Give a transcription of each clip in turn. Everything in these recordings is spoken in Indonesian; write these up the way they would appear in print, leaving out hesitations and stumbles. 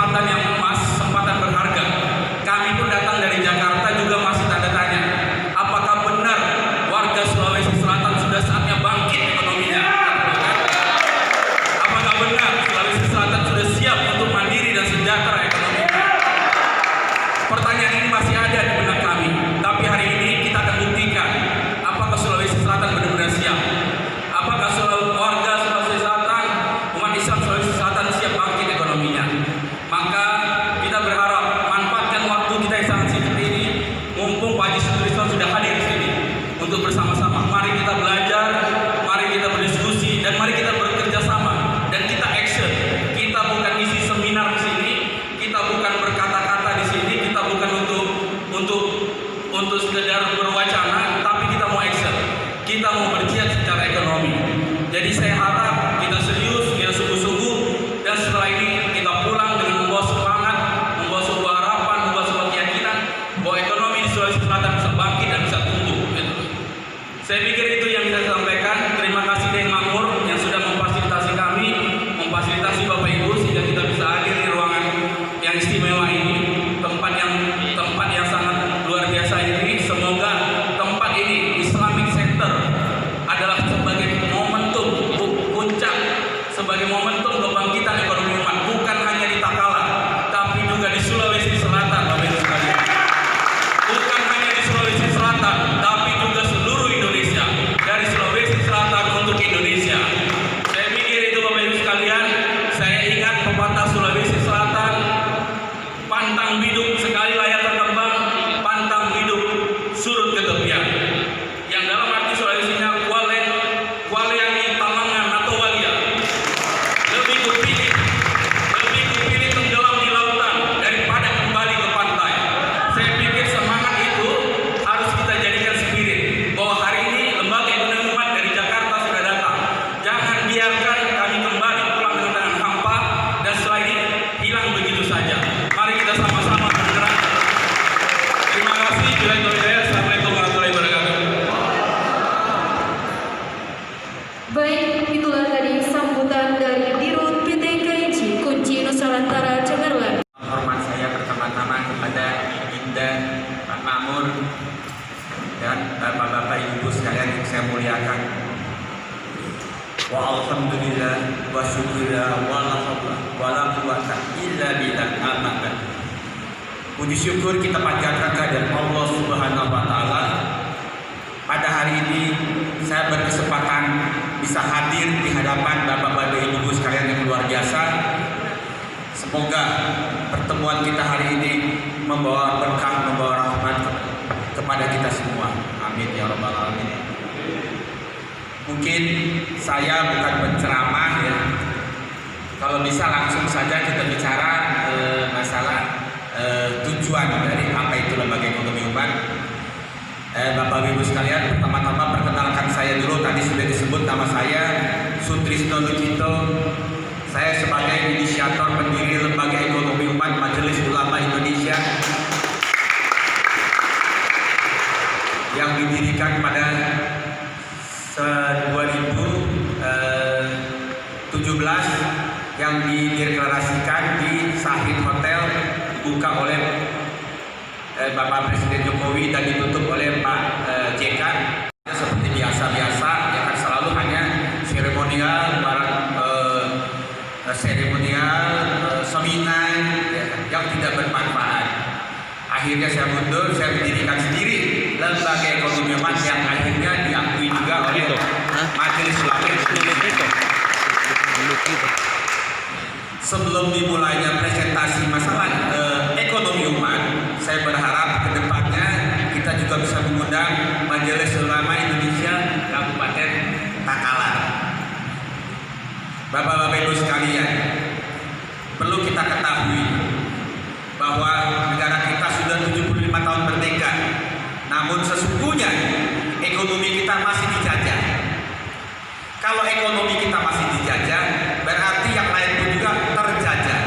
kesempatan yang emas, kesempatan berharga. Kami pun datang dari Jakarta juga masih tanda tanya. Apakah benar warga Sulawesi Selatan sudah saatnya bangkit ekonominya? Apakah benar Sulawesi Selatan sudah siap untuk mandiri dan sejahtera ekonominya? Pertanyaan ini masih ada di benak kami. Tapi hari ini kita akan buktikan apakah Sulawesi Selatan benar-benar siap. Apakah warga Sulawesi Selatan, umat Islam Sulawesi Selatan siap bangkit ekonominya? Maka kita berharap manfaatkan waktu kita yang sangat singkat ini, mumpung Pak Haji Sutrisno sudah hadir di sini untuk bersama-sama. Mari kita belajar, mari kita berdiskusi, dan mari kita bekerja sama dan kita action. Kita bukan isi seminar di sini, kita bukan berkata-kata di sini, kita bukan untuk sekedar berwacana, tapi kita mau action. Kita mau berjihad secara ekonomi. Jadi saya harap kita serius, kita sungguh-sungguh, dan setelah ini kita pulang dengan membawa semangat, membawa sebuah harapan, membawa sebuah keyakinan bahwa ekonomi di Sulawesi Selatan bisa bangkit dan bisa tumbuh. Saya pikir itu yang bisa saya sampaikan. Terima kasih Deng Makmur yang sudah memfasilitasi kami, memfasilitasi Bapak Ibu sehingga kita bisa hadir di ruangan yang istimewa ini, tempat yang sangat luar biasa ini. Semoga tempat ini Islamic Center adalah sebagai momentum puncak, sebagai momentum kebangkitan ekonomi umat, bukan hanya di Takala, tapi juga di Sulawesi Selatan, Bapak Ibu sekalian. Bukan hanya di Sulawesi Selatan, tapi juga seluruh Indonesia. Dari Sulawesi Selatan untuk Indonesia. Saya pikir itu Bapak Ibu sekalian. Saya ingat pepatah Sulawesi Selatan, pantang biduk sekali layar terkembang, pantang biduk surut ke tepian. Yang dalam arti Sulawesinya kuale yang di tamangan atau walia. Lebih kupilih tenggelam di lautan daripada kembali ke pantai. Saya pikir semangat itu harus kita jadikan spirit bahwa hari ini lembaga ekonomi umat dari Jakarta sudah datang. Jangan biarkan kami kembali pulang dengan tangan hampa dan setelah ini hilang begitu saja. Mari kita sama-sama bergerak. Terima kasih. Assalamualaikum warahmatullahi wabarakatuh. Baik, itulah tadi sambutan dari Dirut PT KIJ Kunci Nusantara Cemerlang. Hormat saya pertama-tama kepada Indah, Pak Makmur, dan Bapak-Bapak Ibu sekalian yang saya muliakan. Wa alhamdulillah wa syukurillah wa la quwwata illa billah. Amin. Puji syukur kita panjatkan kepada Allah Subhanahu wa taala. Pada hari ini saya berkesempatan bisa hadir di hadapan Bapak-Bapak Ibu sekalian yang luar biasa. Semoga pertemuan kita hari ini membawa berkah, membawa rahmat kepada kita semua. Amin ya rabbal alamin. Mungkin saya bukan penceramah ya. Kalau bisa langsung saja kita bicara masalah tujuan dari apa itu lembaga ekonomi umat. Bapak Ibu sekalian, pertama-tama perkenalkan saya dulu. Tadi sudah disebut nama saya Sutrisno Lukito. Saya sebagai inisiator pendiri Lembaga Ekonomi Umat Majelis Ulama Indonesia yang didirikan pada 2017, yang dideklarasikan di Sahid Hotel, dibuka oleh Bapak Presiden Jokowi dan ditutup oleh Pak JK. Seperti biasa-biasa, ya kan, selalu hanya seremonial, seminar ya, yang tidak bermanfaat. Akhirnya saya mundur, saya mendirikan sendiri Lembaga Ekonomi Umat yang akhirnya diakui juga oleh Majelis Ulama Indonesia. Sebelum dimulainya presentasi masalah ekonomi umat, saya berharap ke depannya kita juga bisa mengundang Majelis Ulama Indonesia Kabupaten Takalar. Bapak-bapak Ibu sekalian, perlu kita ketahui bahwa negara kita sudah 75 tahun merdeka, namun sesungguhnya ekonomi kita masih dijajah. Kalau ekonomi kita masih dijajah, berarti yang lain pun juga terjajah.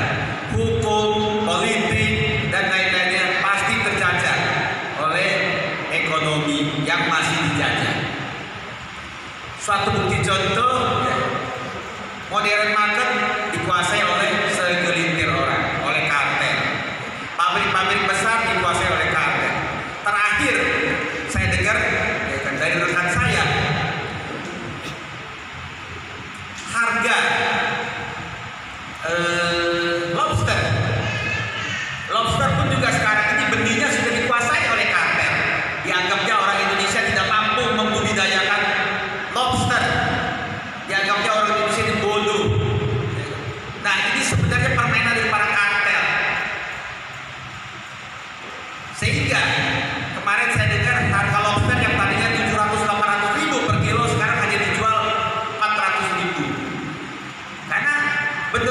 Hukum, politik, dan lain-lainnya pasti terjajah oleh ekonomi yang masih dijajah. Suatu bukti contoh, modern market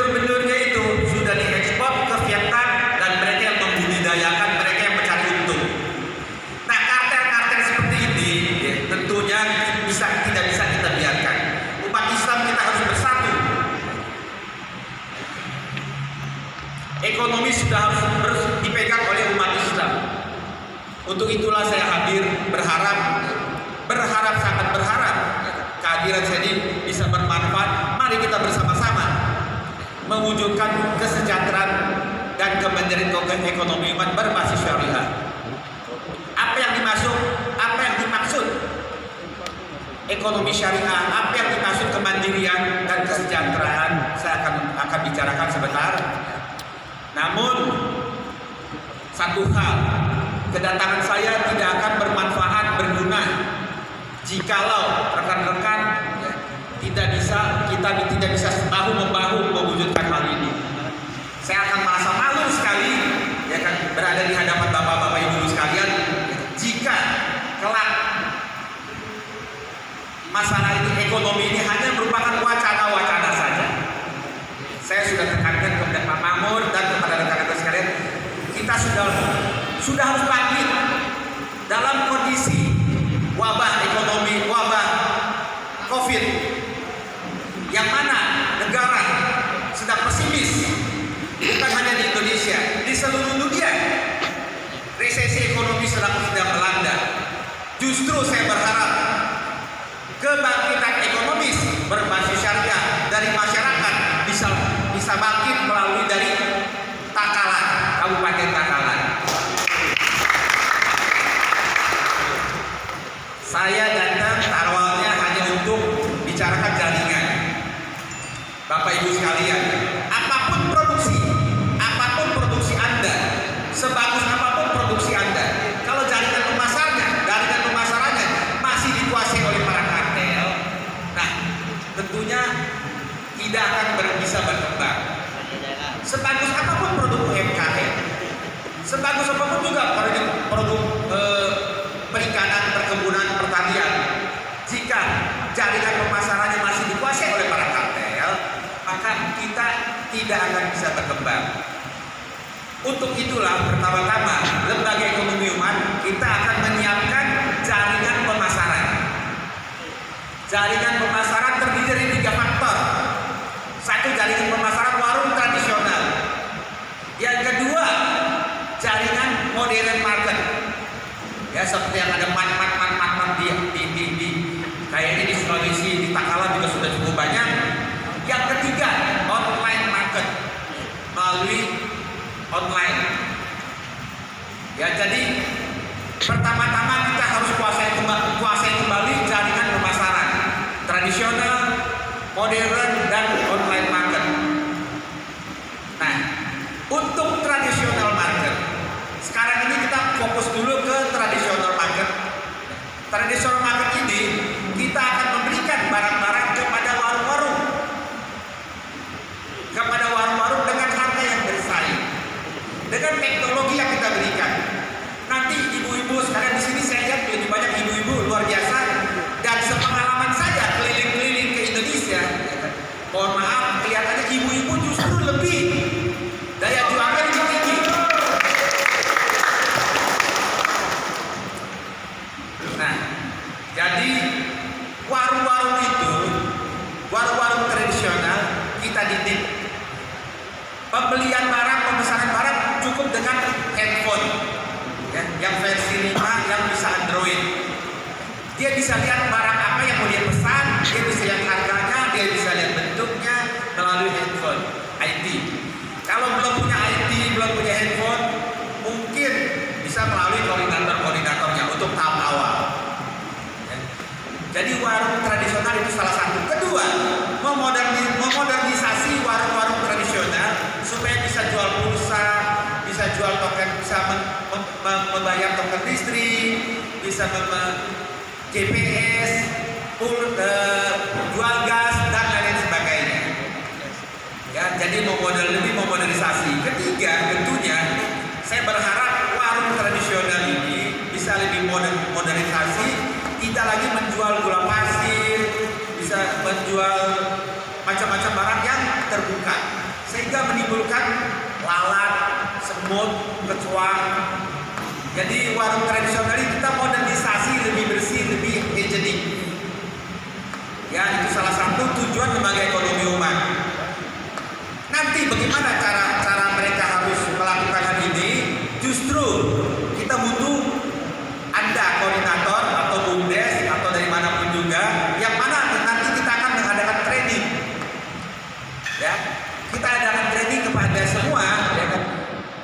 benur-benurnya itu sudah diekspor ke Vietnam dan mereka yang membudidayakan, mereka yang mencari untung. Nah, kartel-kartel seperti ini ya, tentunya tidak bisa kita biarkan. Umat Islam kita harus bersatu. Ekonomi sudah harus dipegang oleh umat Islam. Untuk itulah saya hadir, sangat berharap kehadiran saya ini bisa bermanfaat. Mari kita bersama-sama mewujudkan kesejahteraan dan kemandirian ekonomi umat berbasis syariah. Apa yang dimaksud ekonomi syariah? Apa yang dimaksud kemandirian dan kesejahteraan? Saya akan bicarakan sebentar. Namun satu hal, kedatangan saya tidak akan bermanfaat, berguna jikalau rekan-rekan kita tidak bisa bahu membahu mewujudkan hal ini. Saya akan merasa malu sekali ya kan, berada di hadapan bapak-bapak ibu sekalian jika kelak masalah ini, ekonomi ini hanya merupakan wacana-wacana saja. Saya sudah tekankan kepada Pak Makmur dan kepada rekan-rekan sekalian, kita sudah harus bangkit dalam kondisi wabah ekonomi, wabah COVID, yang mana negara sedang pesimis, bukan hanya di Indonesia, di seluruh dunia. Resesi ekonomi sedang melanda. Justru saya berharap kebangkitan ekonomis berbasis syariah dari masyarakat bisa bangkit melalui dari Takalar, Kabupaten Takalar. Saya datang awalnya hanya untuk bicarakan jaringan. Bapak Ibu sekalian, apapun produksi Anda, sebagus apapun produksi Anda, kalau jaringan pemasarannya masih dikuasai oleh para kartel, nah tentunya tidak akan bisa berkembang. Sebagus apapun produk UMKM, sebagus apapun juga produk perikanan, perkebunan, pertanian, jika jaringan pemasarannya masih dikuasai oleh para kartel, maka kita tidak akan bisa berkembang. Untuk itulah pertama-tama lembaga ekonomi umat kita akan menyiapkan jaringan pemasaran. Jaringan pemasaran terdiri dari 3 faktor. Satu, jaringan pemasaran warung tradisional. Yang kedua, jaringan modern market. Ya, seperti yang ada mat di kayaknya di Sulawesi, di Takalar juga sudah cukup banyak. Yang ketiga, online market melalui online. Ya, jadi pertama-tama kita harus kuasai kembali jaringan pemasaran tradisional, modern, dan online market. Nah, untuk tradisional market, sekarang ini kita fokus dulu ke tradisional market. Tradisional market ini kita akan memberikan barang-barang kepada warung-warung dengan harga yang bersaing, dengan teknologi yang kita berikan. Nanti ibu-ibu sekarang di sini saya lihat lebih banyak ibu-ibu luar biasa, dan sepengalaman saya keliling-keliling ke Indonesia, mohon maaf, kelihatannya ibu-ibu justru lebih daya juangnya lebih tinggi. Nah, jadi warung-warung tradisional kita didik. Pembelian barang, pemesanan barang cukup dengan handphone ya, yang versi 5 yang bisa Android. Dia bisa lihat barang apa yang mau dia pesan, dia bisa lihat harganya, dia bisa lihat bentuknya melalui handphone IT. Kalau belum punya IT, belum punya handphone, mungkin bisa melalui koordinatornya untuk tahap awal. Jadi warung tradisional itu salah satu. Kedua, memodernisasi warung-warung tradisional supaya bisa jual pulsa, bisa jual token, bisa membayar token listrik, bisa GPS, jual gas, dan lain sebagainya. Ya, jadi lebih memodernisasi. Ketiga, tentunya saya berharap warung tradisional ini bisa lebih modernisasi. Tidak lagi menjual gula pasir, bisa menjual macam-macam barang yang terbuka. menimbulkan lalat, semut, kecoa. Jadi warung tradisional ini kita modernisasi, lebih bersih, lebih higienik. Ya, itu salah satu tujuan lembaga ekonomi umat. Nanti bagaimana cara mereka harus melakukan hal ini? Justru kita butuh Anda koordinator atau BUMDes atau dari manapun juga, yang mana nanti kita akan mengadakan training. Ya, kita adakan training kepada semua, ya kan?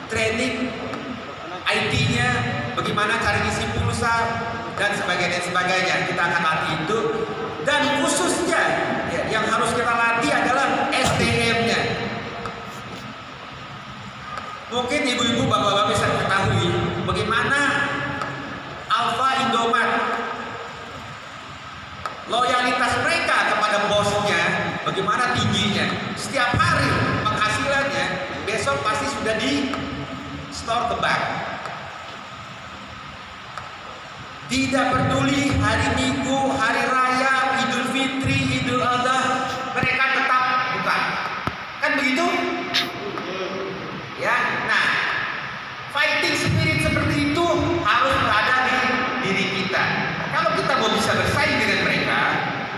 Training IT-nya, bagaimana cara isi pulsa dan sebagainya. Kita akan latih itu, dan khususnya ya, yang harus kita latih adalah SDM-nya. Mungkin ibu-ibu, bapak-bapak bisa ketahui bagaimana Alfa Indomaret, loyalitas mereka kepada bosnya bagaimana tingginya. Setiap hari penghasilannya besok pasti sudah di store ke bank. Tidak peduli hari Minggu, hari raya, Idul Fitri, Idul Adha, mereka tetap buka. Kan begitu? Ya, nah, fighting spirit seperti itu harus berada di diri kita. Kalau kita mau bisa bersaing dengan mereka,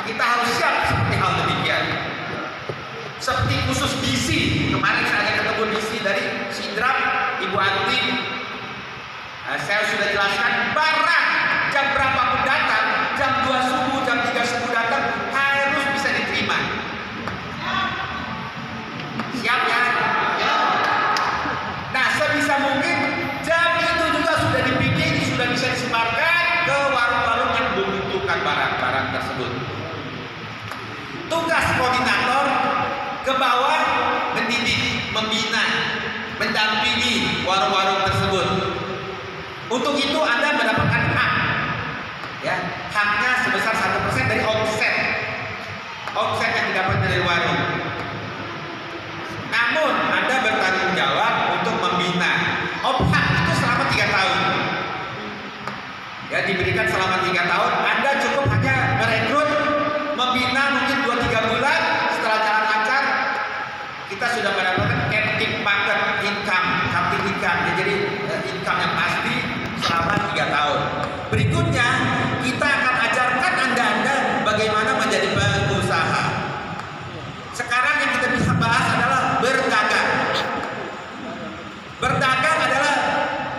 kita harus siap seperti hal demikian. Seperti khusus DC, kemarin saya ketemu DC dari Sidrap, Ibu Anti. Saya sudah jelaskan, barang jam berapapun datang, jam 2 subuh, jam 3 subuh datang, harus bisa diterima. Siap ya? Nah, sebisa mungkin jam itu juga sudah dibikin, sudah bisa disebarkan ke warung-warung yang membutuhkan barang-barang tersebut. Tugas koordinator ke bawah mendidik, membina, mendampingi warung-warung tersebut. Untuk itu Anda mendapatkan hak, ya, haknya sebesar 1% dari omset yang didapat dari warung. Namun Anda bertanggung jawab untuk membina. Hak itu selama 3 tahun. Ya, diberikan selama 3 tahun. Anda cukup hanya merekrut, membina mungkin 2-3 bulan. Setelah jalan lancar, kita sudah mendapatkan captive market income, captive income. Ya, jadi income yang pasti selama 3 tahun. Berikutnya kita akan ajarkan Anda bagaimana menjadi pengusaha. Sekarang yang kita bisa bahas adalah berdagang. Berdagang adalah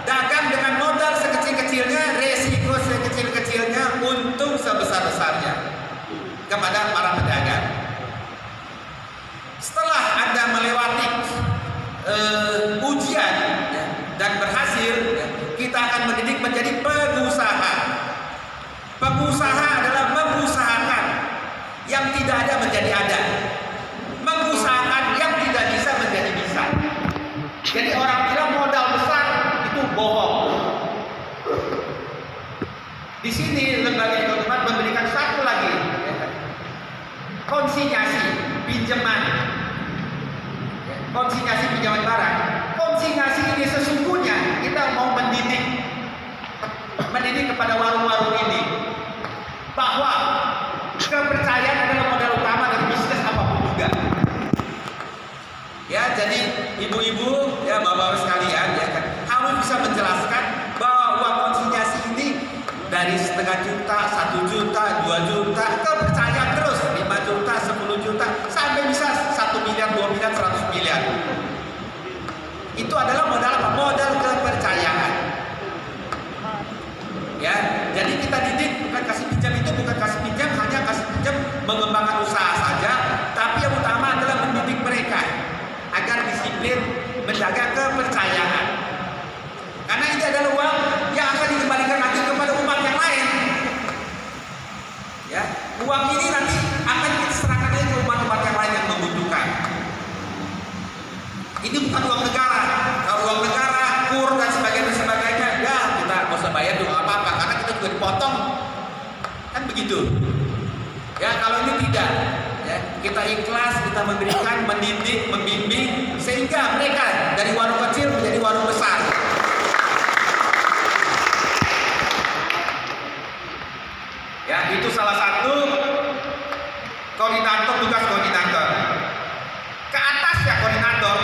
dagang dengan modal sekecil-kecilnya, resiko sekecil-kecilnya, untung sebesar-besarnya kepada para pedagang. Setelah Anda melewati ujian ya, dan berhasil, ya, kita akan mendidik menjadi pengusaha. Pengusaha adalah mengusahakan yang tidak ada menjadi ada, mengusahakan yang tidak bisa menjadi bisa. Jadi orang bilang modal besar itu bohong. Di sini lembaga ekonomi memberikan satu lagi, konsinyasi pinjaman, konsinyasi pinjaman barang. Konsinyasi ini sesungguhnya kita mau mendidik kepada warung-warung ini bahwa kepercayaan adalah modal utama dari bisnis apapun juga. Ya, jadi ibu-ibu, ya, bapak-bapak sekalian, ya kan, harus bisa menjelaskan bahwa konsinyasi ini dari 0,5 juta, 1 juta, 2 juta, kepercayaan terus 5 juta, 10 juta, sampai bisa 1 miliar, 2 miliar, 100 miliar. Itu adalah modal apa? Modal kepercayaan. Ya, jadi kita didik bukan kasih pinjam, itu bukan kasih pinjam, hanya kasih pinjam mengembangkan usaha saja, tapi yang utama adalah mendidik mereka agar disiplin, menjaga kepercayaan. Karena ini adalah uang yang akan dikembalikan nanti kepada umat yang lain. Ya, uang ini nanti akan kita serahkan lagi ke umat-umat yang lain yang membutuhkan. Ini bukan uang negara. Kalau uang negara, kur dan sebagainya, ya kita nggak usah bayar juga apa-apa, karena kita juga dipotong. Kan begitu. Ya, kalau ini tidak. Ya, kita ikhlas, kita memberikan, mendidik, membimbing, sehingga mereka dari warung kecil menjadi warung besar. Ya, itu salah satu koordinator, tugas koordinator. Ke atas ya koordinator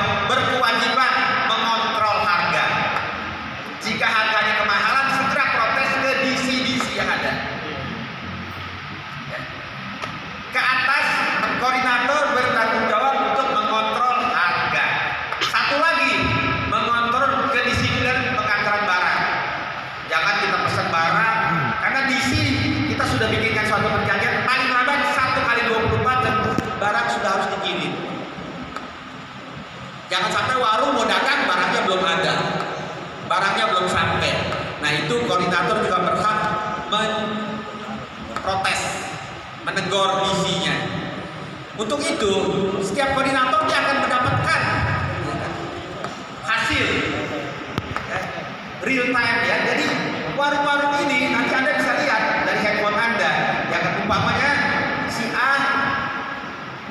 Jangan sampai warung mau dagang barangnya belum ada, barangnya belum sampai. Nah itu koordinator juga berhak protes, menegur isinya. Untuk itu, setiap koordinator dia akan mendapatkan hasil real time ya. Jadi warung-warung ini nanti Anda bisa lihat dari handphone Anda. Yang umpamanya si A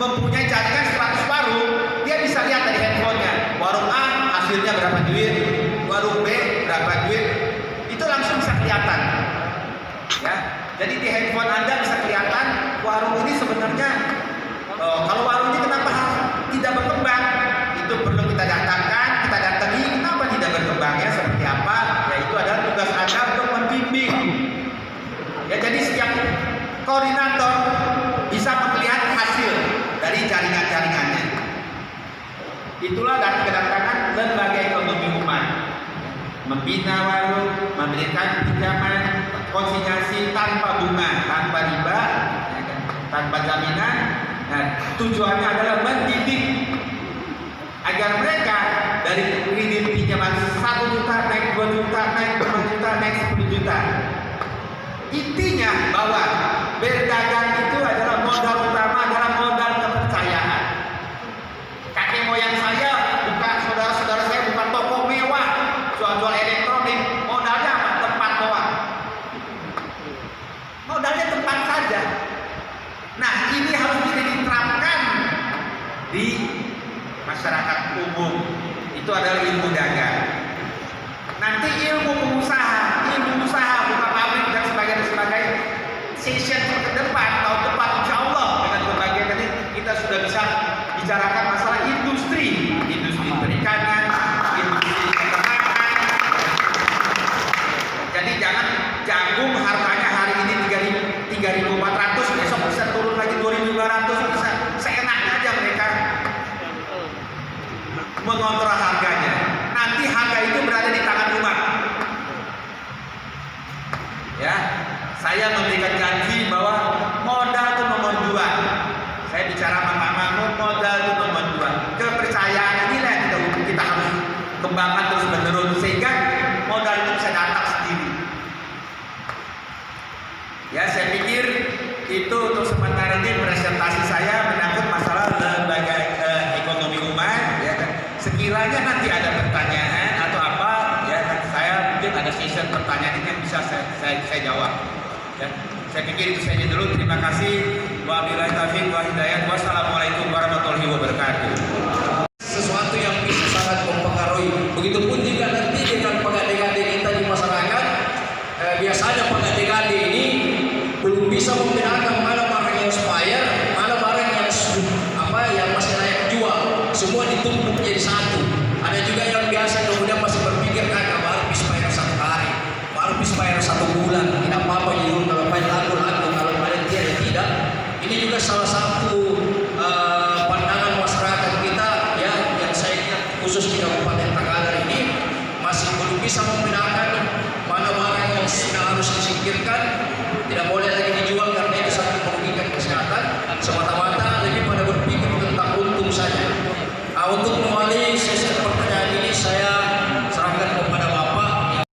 mempunyai jaringan 100 warung, dia bisa lihat dari handphonenya. Warung A hasilnya berapa duit, warung B berapa duit, itu langsung bisa kelihatan. Ya, jadi di handphone Anda bisa kelihatan warung ini sebenarnya kalau warung ini kenapa tidak berkembang, itu perlu kita datangkan, kita datangi kenapa tidak berkembangnya seperti apa, ya itu adalah tugas Anda untuk membimbing. Ya jadi setiap koordinator bisa melihat hasil dari jaringan-jaringannya. Itulah dari kedatangan lembaga ekonomi umat, membina warung, memberikan pinjaman konsinyasi tanpa bunga, tanpa riba, tanpa jaminan. Nah, tujuannya adalah mendidik agar mereka dari kredit pinjaman 1 juta naik 2 juta naik 5 juta naik 10 juta. Intinya bahwa berdagang itu adalah modal utama, adalah modal kepercayaan. Kakek moyang saya bukan, saudara-saudara saya bukan toko mewah, jual-jual elektronik, modalnya apa? Tempat doang. Modalnya tempat saja. Nah ini harus diterapkan di masyarakat umum. Itu adalah ilmu dagang. Nanti ilmu usaha buka pabrik dan sebagainya session ke depan tahun depan insya Allah dengan berbagai tadi kita sudah bisa bicarakan masalah industri perikanan, industri peternakan. Jadi jangan jagung harganya hari ini 3.400, besok bisa turun lagi 2.500, bisa seenaknya aja mereka mengontrol harganya. Nanti harga itu berada di tangan umat. Ya, saya memberikan janji bahwa modal itu nomor 2. Saya bicara sama Pak Mahmud, modal itu nomor 2. Kepercayaan inilah yang kita harus kembangkan terus menerus sehingga modal itu bisa datang sendiri. Ya, saya pikir itu untuk sementara ini presentasi saya menyangkut masalah lembaga ekonomi umat. Ya, sekiranya nanti ada pertanyaan atau apa, ya saya mungkin ada session pertanyaan ini yang bisa saya jawab. Ya, saya pikir itu saja dulu. Terima kasih. Wabillahi taufiq wa hidayah. Wassalamualaikum warahmatullahi wabarakatuh. Sesuatu yang bisa sangat mempengaruhi. Begitupun juga nanti dengan pengade-gade kita di masyarakat. Biasanya pengade-gade ini belum bisa membedakan mana barang yang expired, mana barang yang masih layak jual. Semua ditumpuk jadi satu. Ada juga yang biasa kemudian masih berpikir baru expired 1 hari, baru expired 1 bulan, tidak apa-apa jadi kalau main lagu kalau main dia tidak. Ini juga salah satu pandangan masyarakat kita ya, yang saya lihat khusus di Kabupaten Takalar ini masih belum bisa membedakan mana barang yang harus disingkirkan, tidak boleh lagi dijual karena itu sangat merugikan kesehatan, semata-mata lebih pada berpikir tentang untung saja. Untuk mengawali sesi pertanyaan ini saya serahkan kepada Bapak.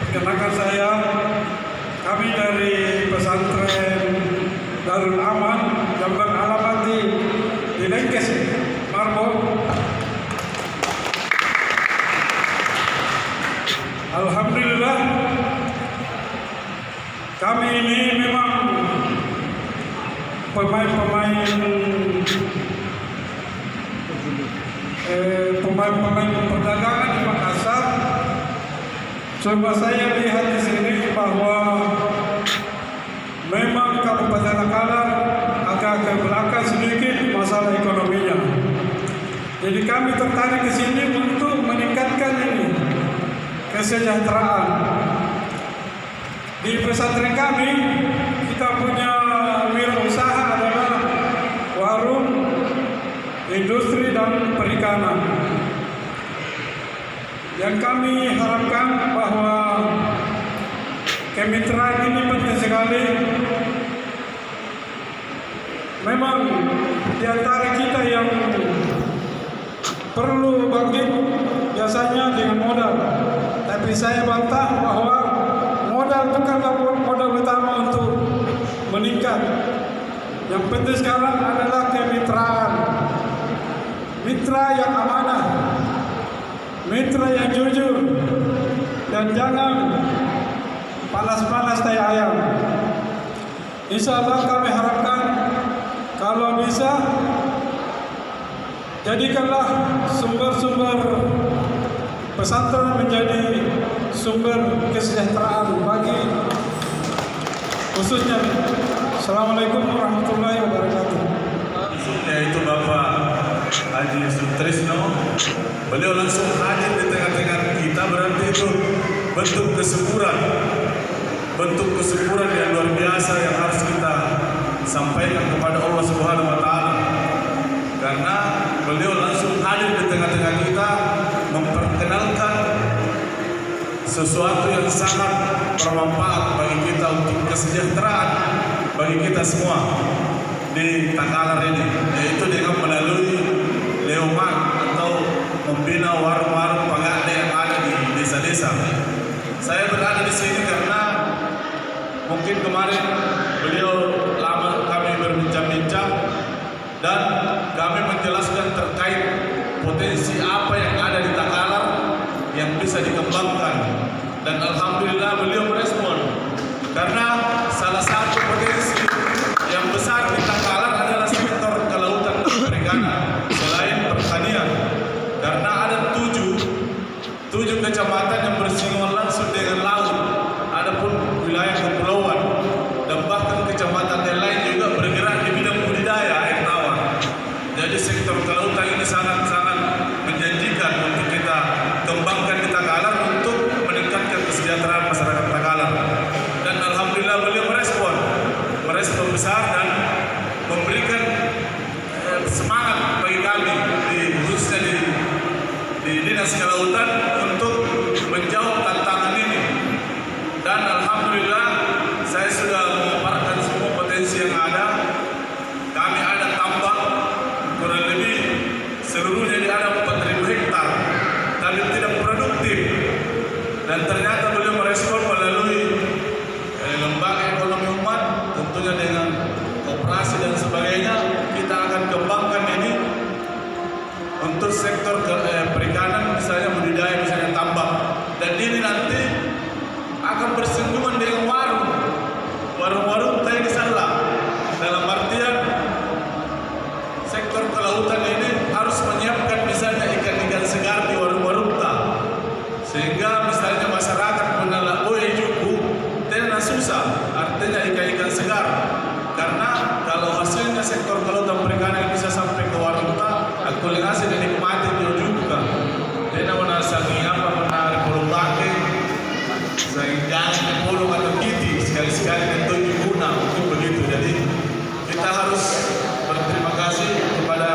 Perkenalkan saya, kami dari pesantren Darul Aman yang beralamat di Lengkes, Marbo. Alhamdulillah, kami ini memang pemain perdagangan di Makassar. Coba saya lihat di sini bahwa memang Kabupaten Takalar agak ke belakang sedikit masalah ekonominya. Jadi kami tertarik ke sini untuk meningkatkan ini kesejahteraan. Di pesantren kami kita punya wirausaha adalah warung, industri dan perikanan. Yang kami harapkan bahwa kemitraan ini penting sekali memang di antara kita yang perlu bangkit biasanya dengan modal. Tapi saya bantah bahwa modal bukanlah modal utama untuk meningkat. Yang penting sekarang adalah kemitraan. Mitra yang amanah, mitra yang jujur, dan jangan panas-panas tai ayam. Insya Allah kami harapkan kalau bisa jadikanlah sumber-sumber pesantren menjadi sumber kesejahteraan bagi khususnya. Assalamualaikum warahmatullahi wabarakatuh. Yaitu Bapak Haji Sutrisno, beliau langsung hadir di tengah-tengah kita, berarti itu bentuk kesyukuran yang luar biasa yang harus kita sampaikan kepada Allah Subhanahu wa taala. Karena beliau langsung hadir di tengah-tengah kita memperkenalkan sesuatu yang sangat bermanfaat bagi kita untuk kesejahteraan bagi kita semua di Takalar ini, yaitu dengan melalui Leoman atau membina warung-warung pagade yang ada di desa-desa. Saya berada di sini karena mungkin kemarin beliau lama kami berbincang-bincang dan kami menjelaskan terkait potensi apa yang ada di Takalar yang bisa dikembangkan, dan alhamdulillah beliau merespon karena salah satu potensi yang besar di Takalar adalah sektor kelautan dan perikanan selain pertanian, karena ada tujuh kecamatan yang bersinggungan langsung dengan laut, adapun wilayah kepulauan dan bahkan kecamatan yang lain juga bergerak di bidang budidaya air tawar. Jadi sektor kelautan ini sangat-sangat menjanjikan untuk kita kembangkan di Takalar untuk meningkatkan kesejahteraan masyarakat Takalar. Dan alhamdulillah beliau merespon besar dan memberikan semangat bagi kami khususnya di Dinas Kelautan untuk menjawab tantangan ini. Dan alhamdulillah saya sudah memaparkan semua potensi yang ada. Kami ada tambak kurang lebih seluruhnya ada 4.000 hektar tapi tidak produktif, dan ternyata beliau merespon melalui lembaga ekonomi umat, tentunya dengan koperasi dan sebagainya. Kita akan kembangkan ini untuk sektor perikanan, misalnya budidaya, misalnya tambak, dan ini nanti akan bersinggungan dengan warung-warung teh di sana. Dalam artian sektor kelautan ini harus menyiapkan misalnya ikan-ikan segar di warung-warung tak, sehingga misalnya masyarakat menolak boleh juku tidak susah, artinya ikan-ikan segar. Karena kalau hasilnya sektor kelautan perikanan bisa sampai ke warung tak, akulingasi dan nikmati juga. Dia menasangi apa menarik pulau bangke, sehingga pulau atau kiti sekali-sekali tentu guna untuk begitu. Jadi kita harus berterima kasih kepada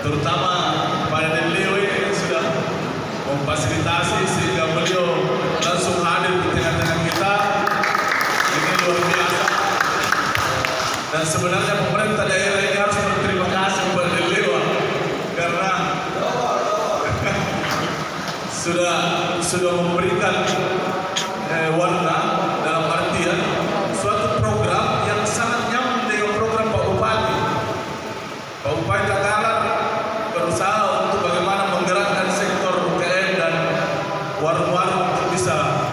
terutama pada Lewe yang sudah memfasilitasi sehingga beliau langsung hadir di tengah-tengah kita. Ini luar biasa. Dan sebenarnya pemerintah daerah ini harus berterima kasih kepada Lewe karena sudah memberikan warna dalam artian suatu program yang sangat nyaman dengan program Pak Bupati. Pak Bupati Takalar berusaha untuk bagaimana menggerakkan sektor UKM dan warung-warung untuk bisa.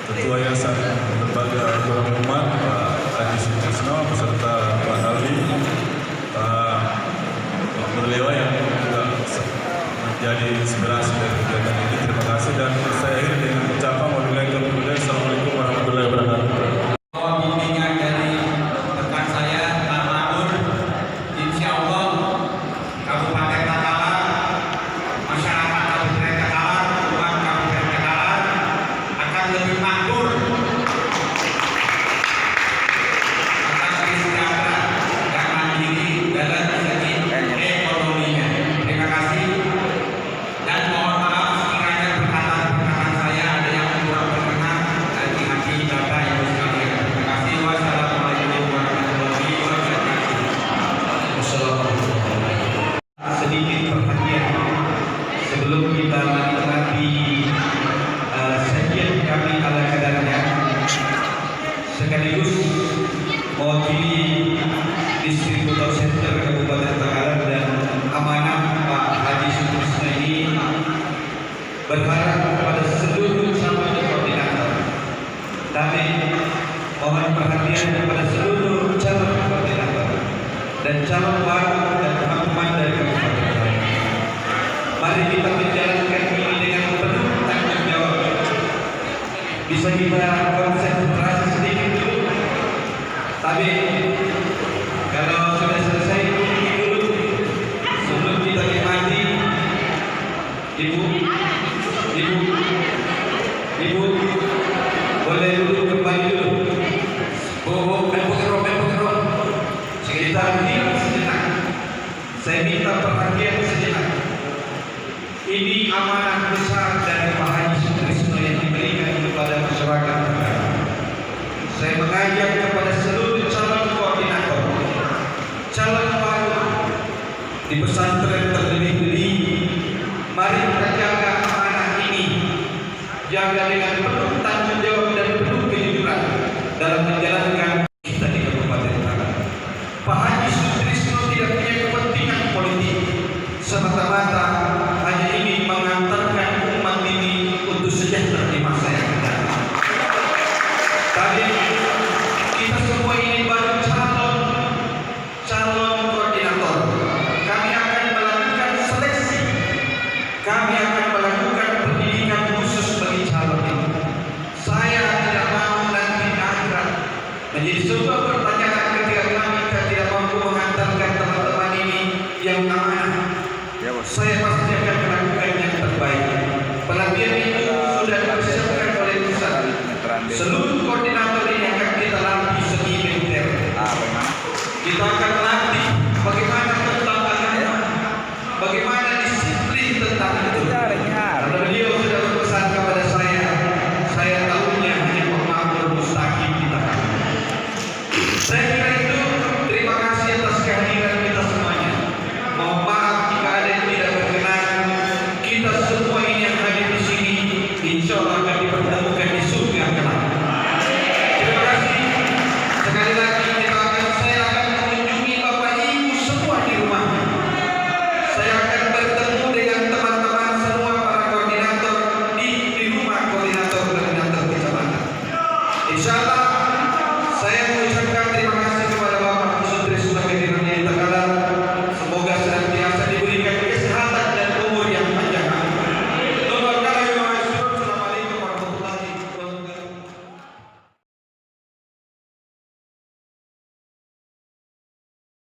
Ketua Yayasan Lembaga Ekonomi Umat Pak Haji Sutrisno beserta Pak Alwi, Pak Berlewa yang juga menjadi inspirasi dari kegiatan ini. Terima kasih, dan saya akhiri dengan ucapan wabillahi taufiq. Assalamualaikum warahmatullahi wabarakatuh. Bimbingan dari rekan saya Pak Madur, insya Allah Kabupaten Takalar, masyarakat Kabupaten Takalar, umat Kabupaten Takalar akan lebih makmur, akan lebih sejahtera dan mandiri dalam segi ekonominya. Terima kasih dan mohon maaf sekiranya perkataan-perkataan saya sejarah Kabupaten Takalar dan amanah Pak Haji Sutrisno ini berharap kepada seluruh calon koordinator. Kami mohon perhatian kepada seluruh calon koordinator dan calon baru dan teman-teman dari Kabupaten Takalar. Mari kita menjalankan ini dengan penuh tanggung jawab. Bisa kita konsentrasi sedikit dulu. Tapi kalau sudah selesai ini dulu sebelum kita nikmati, ibu boleh duduk kembali dulu. Sekitar ini sejenak. Saya minta perhatian sejenak. Ini amanah besar dari Pak Haji Sutrisno yang diberikan kepada masyarakat. Saya mengajak kepada seluruh calon koordinator, calon baru di pesantren terpilih, mari kita jaga amanah ini, jaga dengan